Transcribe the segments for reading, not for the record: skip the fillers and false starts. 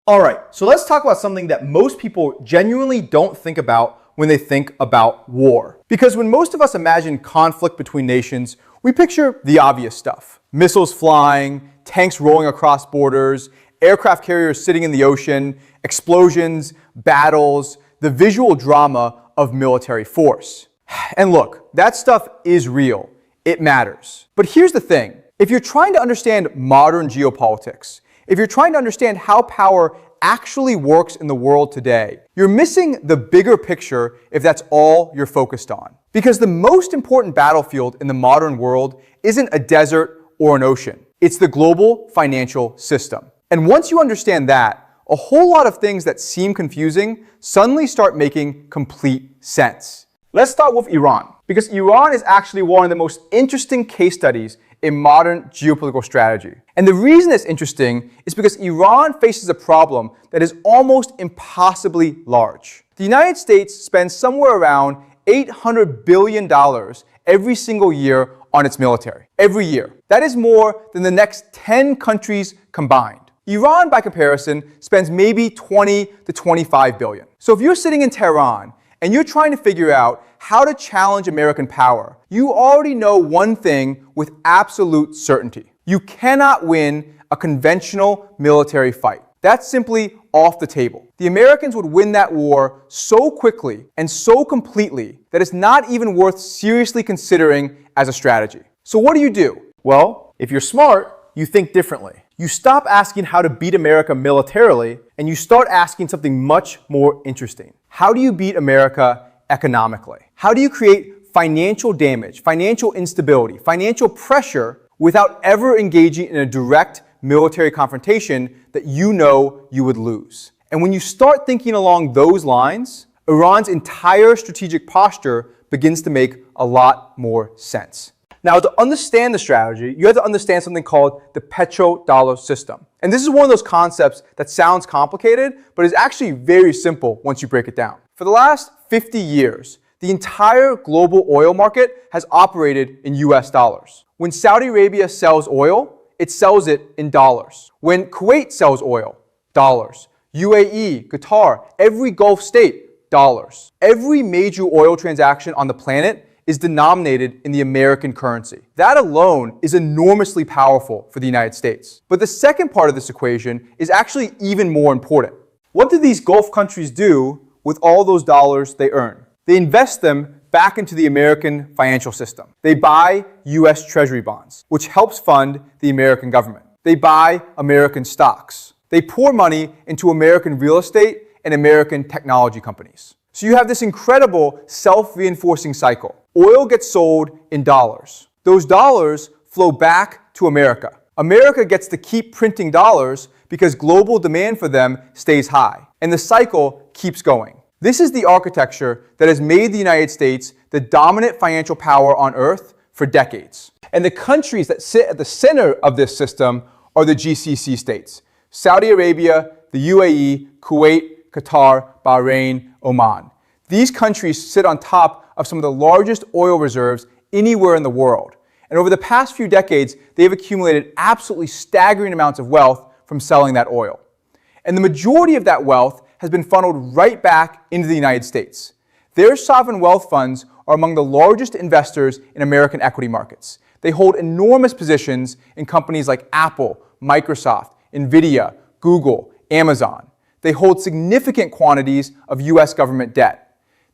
All right, so let's talk about something that most people genuinely don't think about when they think about war. Because when most of us imagine conflict between nations, we picture the obvious stuff. Missiles flying, tanks rolling across borders, aircraft carriers sitting in the ocean, explosions, battles, the visual drama of military force. And look, that stuff is real. It matters. But here's the thing. If you're trying to understand modern geopolitics, if you're trying to understand how power actually works in the world today, you're missing the bigger picture if that's all you're focused on. Because the most important battlefield in the modern world isn't a desert or an ocean. It's the global financial system. And once you understand that, a whole lot of things that seem confusing suddenly start making complete sense. Let's start with Iran, because Iran is actually one of the most interesting case studies in modern geopolitical strategy. And the reason it's interesting is because Iran faces a problem that is almost impossibly large. The United States spends somewhere around $800 billion every single year on its military. Every year. That is more than the next 10 countries combined. Iran, by comparison, spends maybe 20 to 25 billion. So if you're sitting in Tehran and you're trying to figure out how to challenge American power, you already know one thing with absolute certainty. You cannot win a conventional military fight. That's simply off the table. The Americans would win that war so quickly and so completely that it's not even worth seriously considering as a strategy. So what do? Well, if you're smart, you think differently. You stop asking how to beat America militarily and you start asking something much more interesting. How do you beat America economically? How do you create financial damage, financial instability, financial pressure without ever engaging in a direct military confrontation that you know you would lose? And when you start thinking along those lines, Iran's entire strategic posture begins to make a lot more sense. Now, to understand the strategy, you have to understand something called the petrodollar system. And this is one of those concepts that sounds complicated, but is actually very simple once you break it down. For the last 50 years, the entire global oil market has operated in US dollars. When Saudi Arabia sells oil, it sells it in dollars. When Kuwait sells oil, dollars. UAE, Qatar, every Gulf state, dollars. Every major oil transaction on the planet is denominated in the American currency. That alone is enormously powerful for the United States. But the second part of this equation is actually even more important. What do these Gulf countries do with all those dollars they earn? They invest them back into the American financial system. They buy US Treasury bonds, which helps fund the American government. They buy American stocks. They pour money into American real estate and American technology companies. So you have this incredible self-reinforcing cycle. Oil gets sold in dollars. Those dollars flow back to America. America gets to keep printing dollars because global demand for them stays high. And the cycle keeps going. This is the architecture that has made the United States the dominant financial power on earth for decades. And the countries that sit at the center of this system are the GCC states: Saudi Arabia, the UAE, Kuwait, Qatar, Bahrain, Oman. These countries sit on top of some of the largest oil reserves anywhere in the world. And over the past few decades, they've accumulated absolutely staggering amounts of wealth from selling that oil. And the majority of that wealth has been funneled right back into the United States. Their sovereign wealth funds are among the largest investors in American equity markets. They hold enormous positions in companies like Apple, Microsoft, Nvidia, Google, Amazon. They hold significant quantities of US government debt.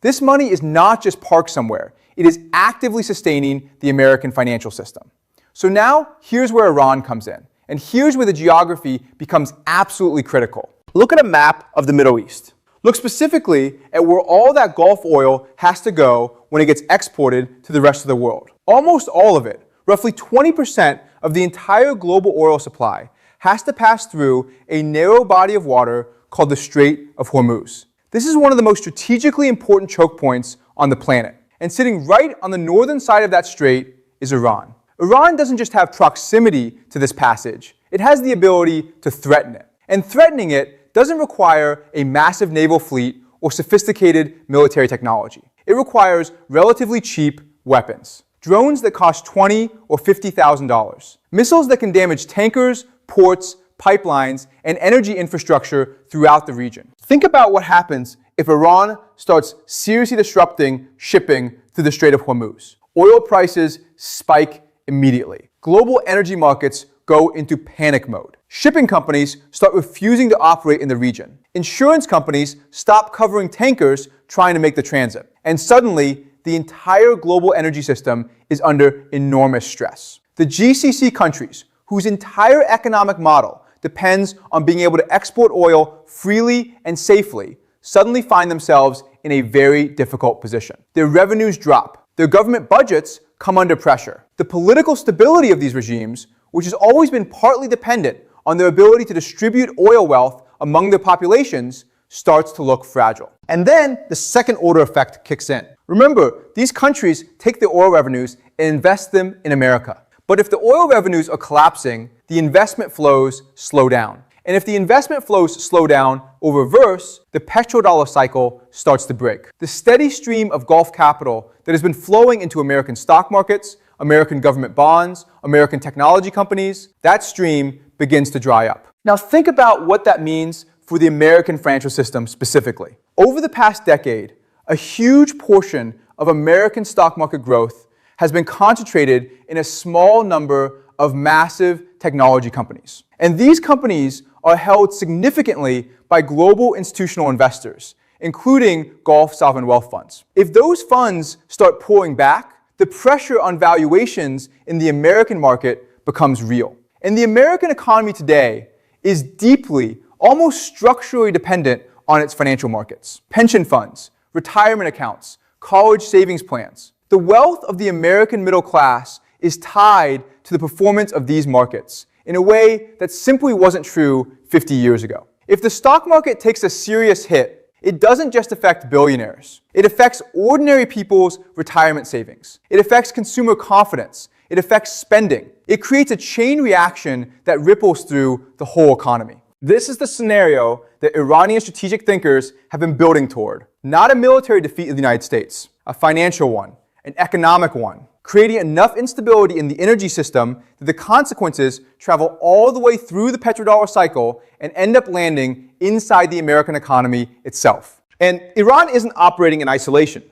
This money is not just parked somewhere. It is actively sustaining the American financial system. So now, here's where Iran comes in. And here's where the geography becomes absolutely critical. Look at a map of the Middle East. Look specifically at where all that Gulf oil has to go when it gets exported to the rest of the world. Almost all of it, roughly 20% of the entire global oil supply, has to pass through a narrow body of water called the Strait of Hormuz. This is one of the most strategically important choke points on the planet. And sitting right on the northern side of that strait is Iran. Iran doesn't just have proximity to this passage, it has the ability to threaten it. And threatening it doesn't require a massive naval fleet or sophisticated military technology. It requires relatively cheap weapons. Drones that cost $20,000 or $50,000. Missiles that can damage tankers, ports, pipelines, and energy infrastructure throughout the region. Think about what happens if Iran starts seriously disrupting shipping through the Strait of Hormuz. Oil prices spike immediately. Global energy markets go into panic mode. Shipping companies start refusing to operate in the region. Insurance companies stop covering tankers trying to make the transit. And suddenly, the entire global energy system is under enormous stress. The GCC countries, whose entire economic model depends on being able to export oil freely and safely, suddenly find themselves in a very difficult position. Their revenues drop. Their government budgets come under pressure. The political stability of these regimes, which has always been partly dependent on their ability to distribute oil wealth among their populations, starts to look fragile. And then the second order effect kicks in. Remember, these countries take their oil revenues and invest them in America. But if the oil revenues are collapsing, the investment flows slow down. And if the investment flows slow down or reverse, the petrodollar cycle starts to break. The steady stream of Gulf capital that has been flowing into American stock markets, American government bonds, American technology companies, that stream begins to dry up. Now think about what that means for the American financial system specifically. Over the past decade, a huge portion of American stock market growth has been concentrated in a small number of massive technology companies. And these companies are held significantly by global institutional investors, including Gulf sovereign wealth funds. If those funds start pulling back, the pressure on valuations in the American market becomes real. And the American economy today is deeply, almost structurally dependent on its financial markets. Pension funds, retirement accounts, college savings plans. The wealth of the American middle class is tied to the performance of these markets in a way that simply wasn't true 50 years ago. If the stock market takes a serious hit, it doesn't just affect billionaires. It affects ordinary people's retirement savings. It affects consumer confidence. It affects spending. It creates a chain reaction that ripples through the whole economy. This is the scenario that Iranian strategic thinkers have been building toward. Not a military defeat of the United States, a financial one, an economic one, creating enough instability in the energy system that the consequences travel all the way through the petrodollar cycle and end up landing inside the American economy itself. And Iran isn't operating in isolation.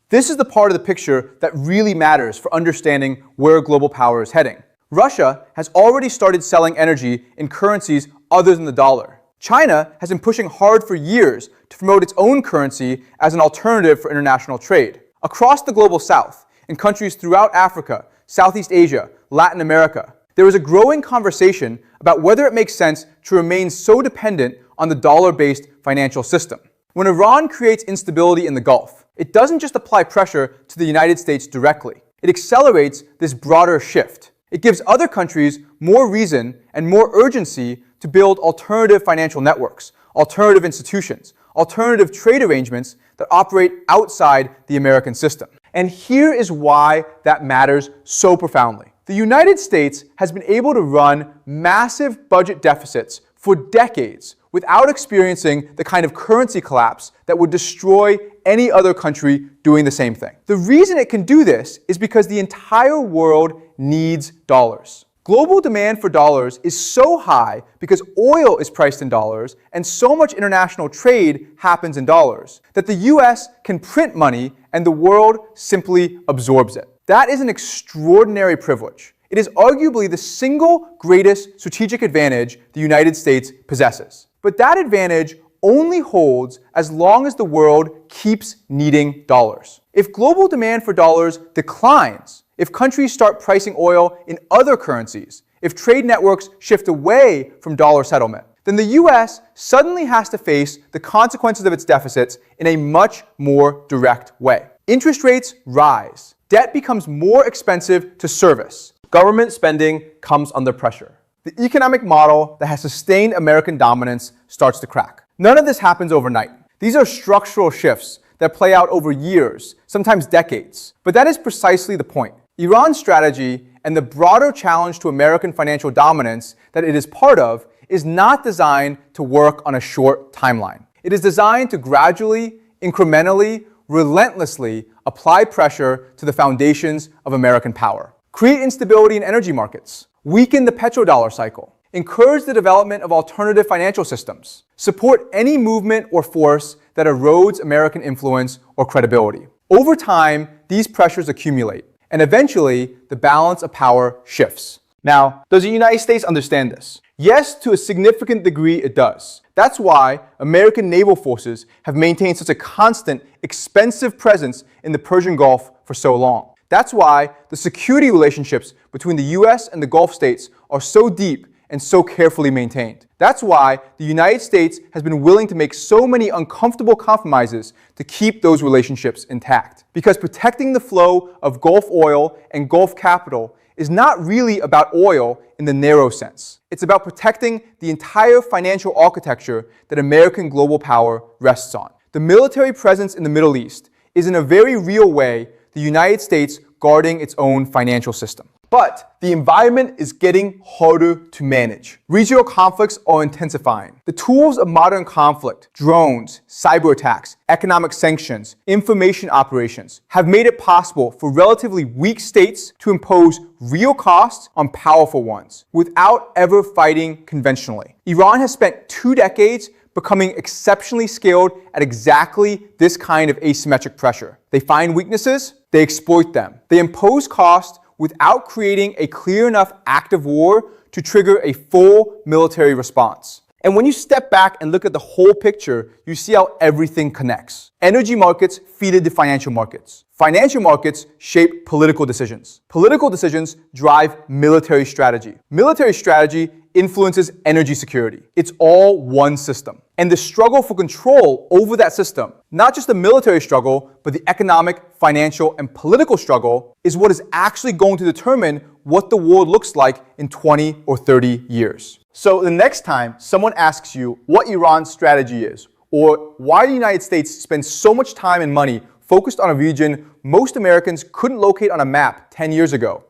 This is the part of the picture that really matters for understanding where global power is heading. Russia has already started selling energy in currencies other than the dollar. China has been pushing hard for years to promote its own currency as an alternative for international trade. Across the global south, in countries throughout Africa, Southeast Asia, Latin America, there is a growing conversation about whether it makes sense to remain so dependent on the dollar-based financial system. When Iran creates instability in the Gulf, it doesn't just apply pressure to the United States directly. It accelerates this broader shift. It gives other countries more reason and more urgency to build alternative financial networks, alternative institutions, alternative trade arrangements that operate outside the American system. And here is why that matters so profoundly. The United States has been able to run massive budget deficits for decades without experiencing the kind of currency collapse that would destroy any other country doing the same thing. The reason it can do this is because the entire world needs dollars. Global demand for dollars is so high because oil is priced in dollars and so much international trade happens in dollars that the US can print money and the world simply absorbs it. That is an extraordinary privilege. It is arguably the single greatest strategic advantage the United States possesses. But that advantage only holds as long as the world keeps needing dollars. If global demand for dollars declines, if countries start pricing oil in other currencies, if trade networks shift away from dollar settlement, then the US suddenly has to face the consequences of its deficits in a much more direct way. Interest rates rise. Debt becomes more expensive to service. Government spending comes under pressure. The economic model that has sustained American dominance starts to crack. None of this happens overnight. These are structural shifts that play out over years, sometimes decades. But that is precisely the point. Iran's strategy and the broader challenge to American financial dominance that it is part of is not designed to work on a short timeline. It is designed to gradually, incrementally, relentlessly apply pressure to the foundations of American power. Create instability in energy markets. Weaken the petrodollar cycle. encourage the development of alternative financial systems, support any movement or force that erodes American influence or credibility. Over time, these pressures accumulate, and eventually, the balance of power shifts. Now, does the United States understand this? Yes, to a significant degree it does. That's why American naval forces have maintained such a constant, expensive presence in the Persian Gulf for so long. That's why the security relationships between the US and the Gulf states are so deep and so carefully maintained. That's why the United States has been willing to make so many uncomfortable compromises to keep those relationships intact. Because protecting the flow of Gulf oil and Gulf capital is not really about oil in the narrow sense. It's about protecting the entire financial architecture that American global power rests on. The military presence in the Middle East is in a very real way the United States guarding its own financial system. But the environment is getting harder to manage. Regional conflicts are intensifying. The tools of modern conflict, drones, cyber attacks, economic sanctions, information operations, have made it possible for relatively weak states to impose real costs on powerful ones without ever fighting conventionally. Iran has spent 2 decades becoming exceptionally skilled at exactly this kind of asymmetric pressure. They find weaknesses, they exploit them. They impose cost without creating a clear enough active war to trigger a full military response. And when you step back and look at the whole picture, you see how everything connects. Energy markets feed into financial markets. Financial markets shape political decisions. Political decisions drive military strategy. Military strategy influences energy security. It's all one system. And the struggle for control over that system, not just the military struggle, but the economic, financial, and political struggle, is what is actually going to determine what the world looks like in 20 or 30 years. So the next time someone asks you what Iran's strategy is, or why the United States spends so much time and money focused on a region most Americans couldn't locate on a map 10 years ago,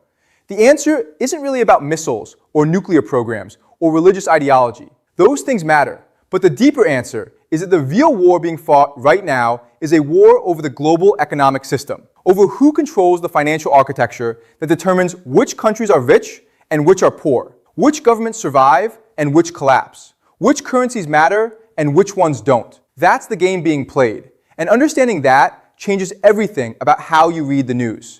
the answer isn't really about missiles or nuclear programs or religious ideology. Those things matter. But the deeper answer is that the real war being fought right now is a war over the global economic system, over who controls the financial architecture that determines which countries are rich and which are poor, which governments survive and which collapse, which currencies matter and which ones don't. That's the game being played. And understanding that changes everything about how you read the news.